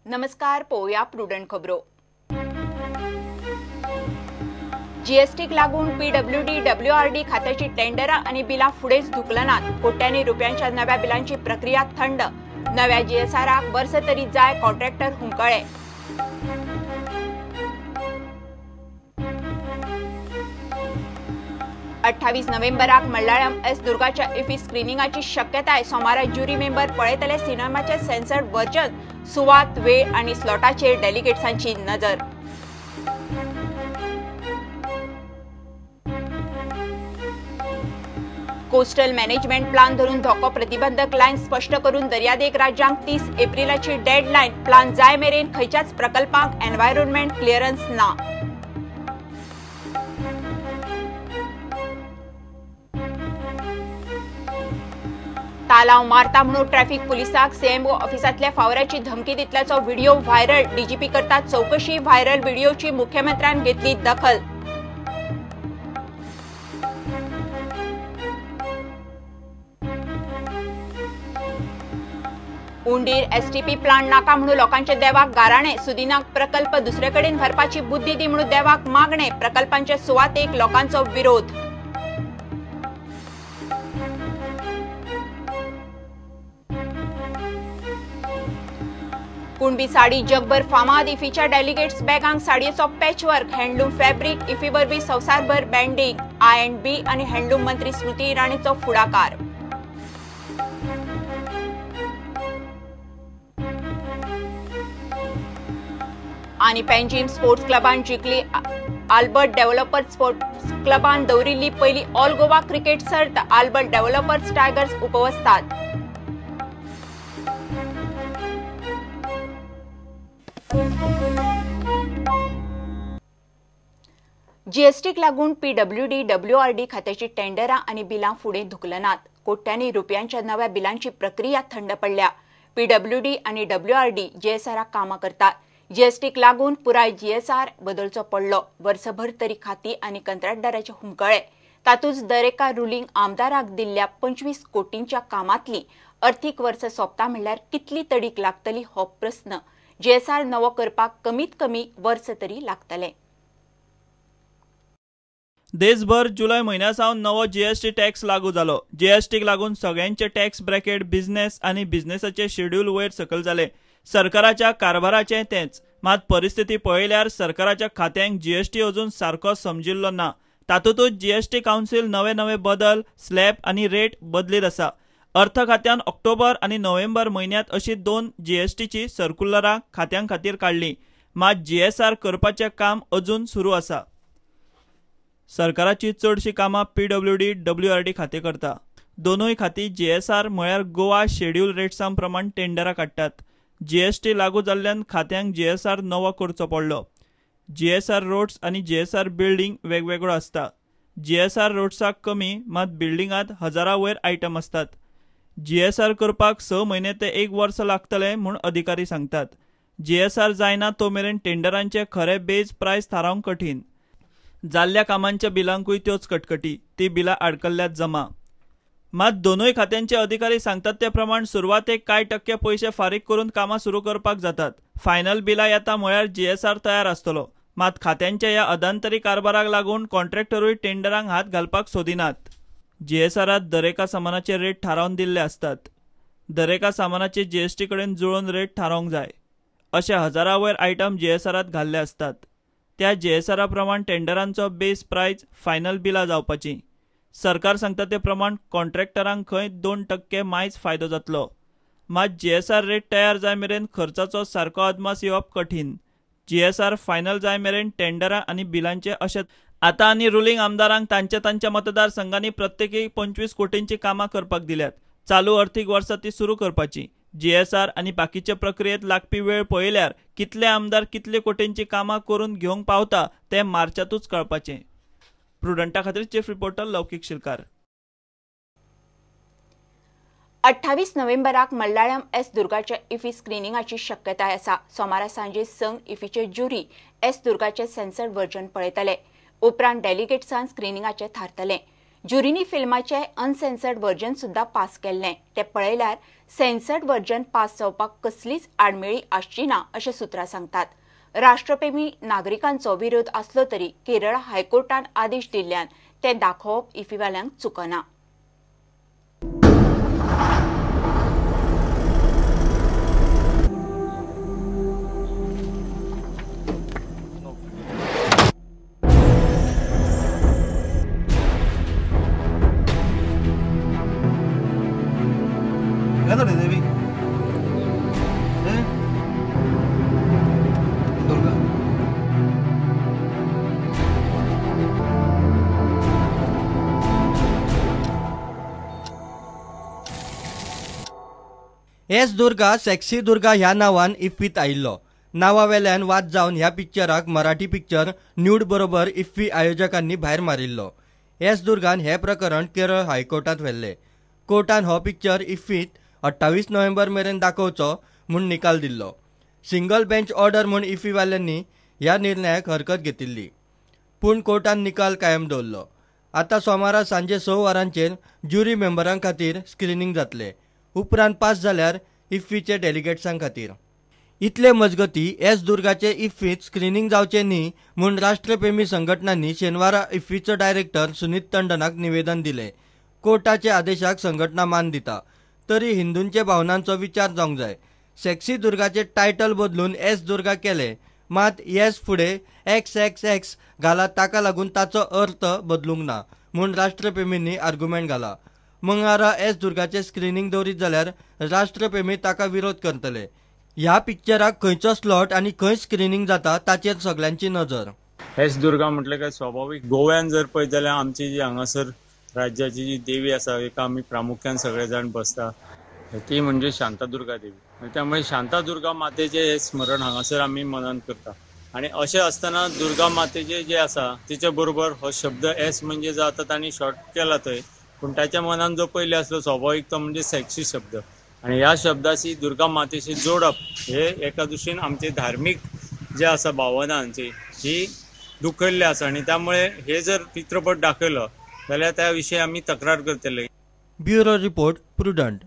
नमस्कार, पोया प्रुडंट खबरो। जीएसटीक लागून पीडब्ल्यूडी डब्ल्यूआरडी खात्याची टेंडरां आणि बिलां फुडेंच धुकलनात। कोट्यांनी रुपयांच्या नव्या बिलांची प्रक्रिया थंड। नव्या जीएसआराक वर्स तरी जाय, कॉन्ट्रॅक्टर हुंकळे। नोव्हेंबराक मल्याळम एस दुर्गाच्या इफी स्क्रीनिंगाची शक्यताय। सोमारा ज्युरी मेंबर पळयतले सिनेमाचे सेन्सर्ड वर्जन। सुवात, वेळ आणि स्लॉटाचेर डेलिगेट्सांची नजर। कोस्टल मॅनेजमेंट प्लान धरून धोको प्रतिबंधक लायन स्पष्ट करून दर्यादेग राज्यांक 30 एप्रिलाची डेडलायन। प्लान जाय मेरेन खंयच्याच प्रकल्पांक एन्व्हायरमेंट क्लिअरन्स ना। तालाव मारता म्हणून ट्रॅफिक पुलिसाक सीएमओ ऑफिसातल्या फावऱ्याची धमकी दितल्याचो व्हिडिओ व्हायरल। डीजीपी करतात चौकशी। व्हायरल व्हिडिओची मुख्यमंत्र्यान घेतली दखल। उंडीर एसटीपी प्लांट नाका म्हणून लोकांचे देवाक गाराणे। सुदिनाक प्रकल्प दुसरेकडेन भरपाची बुद्धी दी म्हणून देवाक मागणे। प्रकल्पांच्या सुवातेक लोकांचो विरोध। कुणबी साडी जगभर फामाद। इफीच्या डेलिगेट्स बॅगांक साडयेचो पॅचवर्क। हँडलूम फॅब्रिक इफी वरवीं संवसारभर बँडिंग। I&B आणि हँडलूम मंत्री स्मृती इराणीचो फुडाकार। आणि पेंजीम स्पोर्ट्स क्लबान जिखली। आल्बर्ट डेव्हलपर्स स्पोर्ट्स क्लबान दवरिल्ली पहिली ऑल गोवा क्रिकेट सर्त। आल्बर्ट डेव्हलपर्स टायगर्स उपवस्थात। जीएसटीक लागून पीडब्ल्यूडी डब्ल्यूआरडी खात्याची टेंडरां आणि बिलां फुडें धुकलनात। कोट्यांनी रुपयांच्या नव्या बिलांची प्रक्रिया थंड पडल्या। पीडब्ल्यूडी आणि डब्ल्यूआरडी जीएसआराक कामां करतात। जीएसटीक लागून पुराय जीएसआर बदलचो पडलो। वर्सभर तरी खाती आणि कंत्राटदाराचे हुमकळे। तातूंच दरेका रुलिंग आमदाराक दिल्ल्या 25 कोटींच्या कामांतली अर्थीक वर्स सोंपता म्हणल्यार कितली तडीक लागतली हो प्रस्न। जीएसआर नवो करपाक कमीत कमी वर्स तरी लागतले। देशभर जुलय म्हयन्यासावन नवो जीएसटी टॅक्स लागू जालो। जीएसटीक लागून सगळ्यांचे टॅक्स ब्रॅकेट बिझनेस आणि बिझनेसाचे शेड्यूल वयर सकल जाले। सरकाराच्या कारभाराचे तेच। मात परिस्थिती पळयल्यार सरकाराच्या खात्यांक जीएसटी अजून सारको समजिल्लो ना। तातूंतच जीएसटी काउन्सिल नवे बदल, स्लॅब आणि रेट बदलीत आसा। अर्थ खात्यान ऑक्टोबर आणि नोव्हेंबर म्हयन्यांत अशी 2 जीएसटीची सर्क्युलरां खात्यां खातीर काडली। मात जीएसआर करपाचें काम अजून सुरू आसा। सरकाराची चडशी कामां पीडब्ल्यूडी डब्ल्यूआरडी खातें करता। दोनूय खाती जीएसआर म्हळ्यार गोवा शेड्यूल रेट्सां प्रमाण टेंडरां काडटात। जीएसटी लागू जाल्ल्यान खात्यांक जीएसआर नवो करचो पडलो। जीएसआर रोड्स आणि जीएसआर बिल्डिंग वेगवेगळो आसता। जीएसआर रोड्साक कमी, मात बिल्डिंगांत हजारां वयर आयटम आसतात। जीएसआर करपाक 6 म्हयने ते 1 वर्स लागतले म्हूण अधिकारी सांगतात। जीएसआर जायना तो मेरेन टेंडरांचे खरे बेज प्रायस थारावंक कठीण। जाल्ल्या कामांच्या बिलांकूय त्योच कटकटी। ती बिलां आडकल्ल्यात जमा। मात दोनूय खात्यांचे अधिकारी सांगतात ते प्रमाण सुरवातेक कांय टक्के पयशे फारीक करून कामां सुरू करपाक जातात। फायनल बिलां येता म्हळ्यार जीएसआर तयार आसतलो। मात खात्यांच्या ह्या अधांतरी कारभाराक लागून कॉन्ट्रॅक्टरूय टेंडरांक हात घालपाक सोदिनात। जीएसआरात दरेका सामानाचे रेट थारावन दिल्ले आसतात। दरेका सामानाचे जीएसटी कडेन जुळोवन रेट थारावंक जाय। अशे हजारां वयर आयटम जीएसआरात घाल्ले आसतात। त्या जीएसआरा प्रमाण टेंडरांचो बेस प्रायस फायनल बिलां जावपाची। सरकार सांगता ते प्रमाण कॉन्ट्रॅक्टरांक खंय 2% मायज फायदो जातलो। मात जीएसआर रेट तयार जाय मेरेन खर्चाचो सारको अदमास येवप कठीण। जीएसआर फायनल जाय मेरेन टेंडरां आणि बिलांचे अशें आतां आनी रुलिंग आमदारांक तांच्या मतदारसंघांनी प्रत्येकी 25 कोटींची कामां करपाक दिल्यात। चालू अर्थीक वर्सा ती सुरू करपाची। जीएसआर आणि बाकीचे प्रक्रियेत लागपी वेळ पळयल्यार कितले आमदार कितले कोटींची कामां करून घेवंक पावता तें मार्चांतूच कळपाचें। प्रुडंटा खातीर चीफ रिपोर्टर लौकिक शिलकार। 28 नोव्हेंबराक मल्याळम एस दुर्गाच्या इफी स्क्रीनिंगाची शक्यताय आसा। सोमारा सांजे संघ इफीचे ज्युरी एस दुर्गाचे सेन्सर्ड वर्जन पळयतले। उपरांत डेलिगेट्सांक स्क्रीनिंगाचे थारतले। ज्युरीनी फिल्माचे अनसेन्सर्ड वर्जन सुद्धा पास केल्लें ते पळयल्यार सेन्सर्ड वर्जन पास जावपाक कसलीच आडमेळी आसची ना अशें सुत्रां सांगतात. राष्ट्रप्रेमी नागरिकांचो विरोध आसलो तरी केरळ हायकोर्टान आदेश दिल्ल्यान ते दाखोवप इफीवाल्यांक चुकना. एस दुर्गा सेक्सी दुर्गा ह्या नावान इफ्फीत आयिल्लो. नावावेल्यान वाद जावन ह्या पिक्चराक मराठी पिक्चर न्यूड बरोबर इफ्फी आयोजकांनी भायर मारिल्लो. एस दुर्गान हे प्रकरण केरळ हायकोर्टात व्हेल्ले. कोर्टान हो पिक्चर इफ्फीत 28 नोव्हेंबर मेरेन दाखोवचो म्हूण निकाल दिल्लो. सिंगल बेंच ऑर्डर म्हूण इफ्फीवाल्यांनी ह्या निर्णयाक हरकत घेतिल्ली, पूण कोर्टान निकाल कायम दवरलो. आतां सोमारा सांजे 6 वरांचेर ज्युरी मेंबरां खातीर स्क्रिनींग जातले. उपरांत पास जाल्यार इफ्फीचे डेलिगेट्सां खातीर. इतले मजगती एस दुर्गाचे इफ्फीत स्क्रिनींग जावचे न्ही म्हूण राष्ट्रप्रेमी संघटनांनी शेनवारा इफ्फीचो डायरेक्टर सुनीत टंडनाक निवेदन दिलें. कोर्टाचे आदेशाक संघटना मान दिता, तरी हिंदूंचे भावनांचो विचार जावंक जाय. सेक्सी दुर्गाचे टायटल बदलून एस दुर्गा केले, मात येस फुडें XXX घाला ताका लागून ताचो अर्थ बदलूंक ना म्हूण राष्ट्रप्रेमींनी आर्ग्युमेंट घाला. मंगळारा एस दुर्गाचे स्क्रिनींग दवरीत जाल्यार राष्ट्रप्रेमी ताका विरोध करतले. ह्या पिक्चराक खंयचो स्लॉट आनी खंय स्क्रिनींग जाता ताचेर सगळ्यांची नजर. एस दुर्गा म्हटलें काय स्वाभाविक गोव्यान जर पळयत जाल्यार आमची जी हांगासर राज्याची जी देवी आसा एका आमी प्रामुख्यान सगळे जाण बसता ती म्हणजे शांतादुर्गा देवी. त्यामुळे शांतादुर्गा मातेचे हे स्मरण हांगासर आमी मनान करता. आणि अशें आसतना दुर्गा मातेचे जे आसा तिचे बरोबर हो शब्द एस म्हणजे जो आतां तांणी शॉर्ट केला थंय, पूण ताच्या मनान जो पयले आसलो स्वाभाविक तो म्हणजे सेक्सी शब्द. आणि ह्या शब्दाची दुर्गा मातेशी जोडप हे एका दृश्टीन आमचे धार्मीक जे आसा भावनांची ही दुखयल्ली आसा. आणि त्यामुळे हे जर चित्रपट दाखयलो जाल्यार त्या विशीं आमी तक्रार करतले. Bureau report prudent.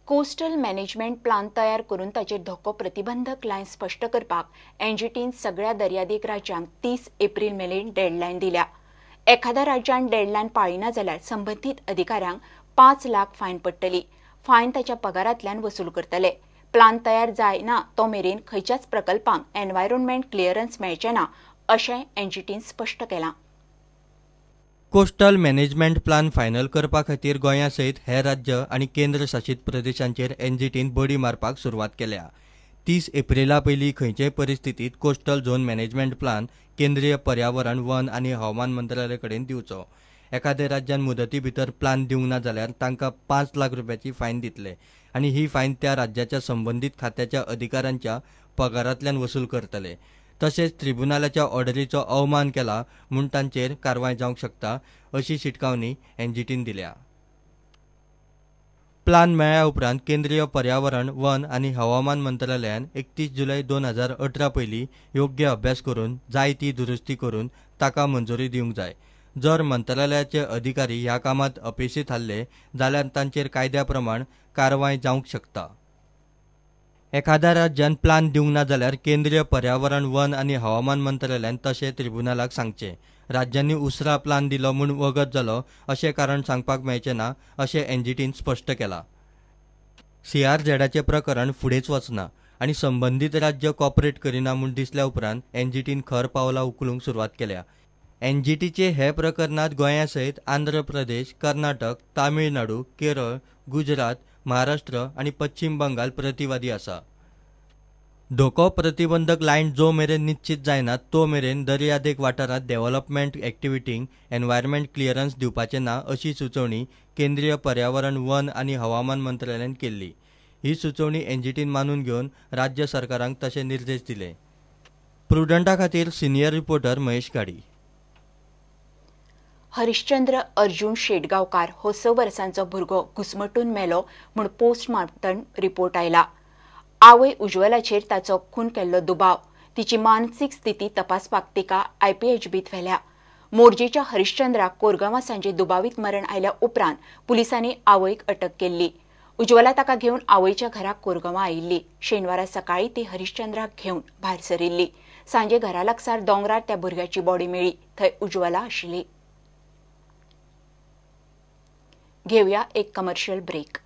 Coastal management plan तयार करून ताचेर धोको प्रतिबंधक लायन स्पश्ट करपाक एनजीटीन सगळ्या दर्यादेग राज्यांक 30 एप्रिल मेरेन डेडलायन दिल्या. एखाद्या राज्यान डेडलायन पाळिना जाल्यार संबंधीत अधिकाऱ्यांक 5 लाख फायन पडटली. फायन ताच्या पगारांतल्यान वसूल करतले. प्लान तयार जायना तो मेरेन खंयच्याच प्रकल्पांक एनवायरॉन्मेंट क्लिअरन्स मेळचे ना अशें एनजीटीन स्पश्ट केलां. कोस्टल मॅनेजमेंट प्लान फायनल करपा खातीर गोंया सयत हेर राज्य आनी केंद्र शासीत प्रदेशांचेर एनजीटीन बडी मारपाक सुरवात केल्या. 30 एप्रिला पयलीं खंयचेय परिस्थितीत कोस्टल झोन मॅनेजमेंट प्लान केंद्रीय पर्यावरण वन आनी हवामान मंत्रालया कडेन दिवचो. एखाद्या राज्यान मुदती भितर प्लान दिवंक ना जाल्यार तांकां 5 लाख रुपयाची फायन दितले आनी ही फायन त्या राज्याच्या संबंधीत खात्याच्या अधिकाऱ्यांच्या पगारांतल्यान वसूल करतले. तशेंच ट्रिब्युनलाच्या ऑर्डरीचो अवमान केला म्हूण तांचेर कारवाय जावंक शकता अशी शिटकावणी एनजीटीन दिल्या. प्लान मेळ्ळ्या उपरांत केंद्रीय पर्यावरण वन आनी हवामान मंत्रालयान 31 जुलय 2018 पयलीं योग्य अभ्यास करून जाय ती दुरुस्ती करून ताका मंजुरी दिवंक जाय. जर मंत्रालयाचे अधिकारी ह्या कामात अपेशी थारले जाल्यार तांचेर कायद्या प्रमाण कारवाय जावंक शकता. एखाद्या राज्यान प्लान दिवंक ना जाल्यार केंद्रीय पर्यावरण वन आनी हवामान मंत्रालयान तशें ट्रिब्युनलाक सांगचें. राज्यांनी उसरा प्लान दिलो म्हूण वगत जालो अशें कारण सांगपाक मेळचें ना अशें एनजीटीन स्पश्ट केलां. CRZचे प्रकरण फुडेंच वचना आनी संबंधीत राज्य कॉपरेट करिना म्हूण दिसल्या उपरांत एनजीटीन खर पावलां उखलूंक सुरवात केल्या. एनजीटीचे हे प्रकरणात गोंया सयत आंध्र प्रदेश, कर्नाटक, तामिळनाडू, केरळ, गुजरात, महाराष्ट्र आनी पश्चिम बंगाल प्रतिवादी आसा. धोको प्रतिबंधक लायन जो मेरेन निश्चित जायना तो मेरेन दर्यादेग वाठारांत डेव्हलपमेंट एक्टिव्हिटींक एनवायरमेंट क्लिअरन्स दिवपाचें ना अशी सुचोवणी केंद्रीय पर्यावरण वन आनी हवामान मंत्रालयान केल्ली. ही सुचोवणी एनजीटीन मानून घेवन राज्य सरकारांक तशे निर्देश दिले. प्रुडंटा खातीर सिनियर रिपोर्टर महेश गाडी. हरिश्चंद्र अर्जुन शेटगांवकार हो 6 वर्सांचो भुरगो घुस्मटून मेलो म्हूण पोस्टमार्टम रिपोर्ट आयला. आवय उज्वलाचेर ताचो खून केल्लो दुबाव, तिची मानसीक स्थिती तपासपाक तिका IPHBत व्हेल्या. मोरजेच्या हरिश्चंद्राक कोरगांवां सांजे दुबावीत मरण आयल्या उपरांत पुलिसांनी आवयक अटक केल्ली. उज्वला ताका घेवन आवयच्या घराक कोरगांवां आयिल्ली. शेनवारा सकाळी ती हरिश्चंद्राक घेवन भायर सरिल्ली. सांजे घरा लागसार दोंगरार त्या भुरग्याची बॉडी मेळ्ळी. थंय उज्वला आशिल्ली. घेवया एक कमर्शियल ब्रेक.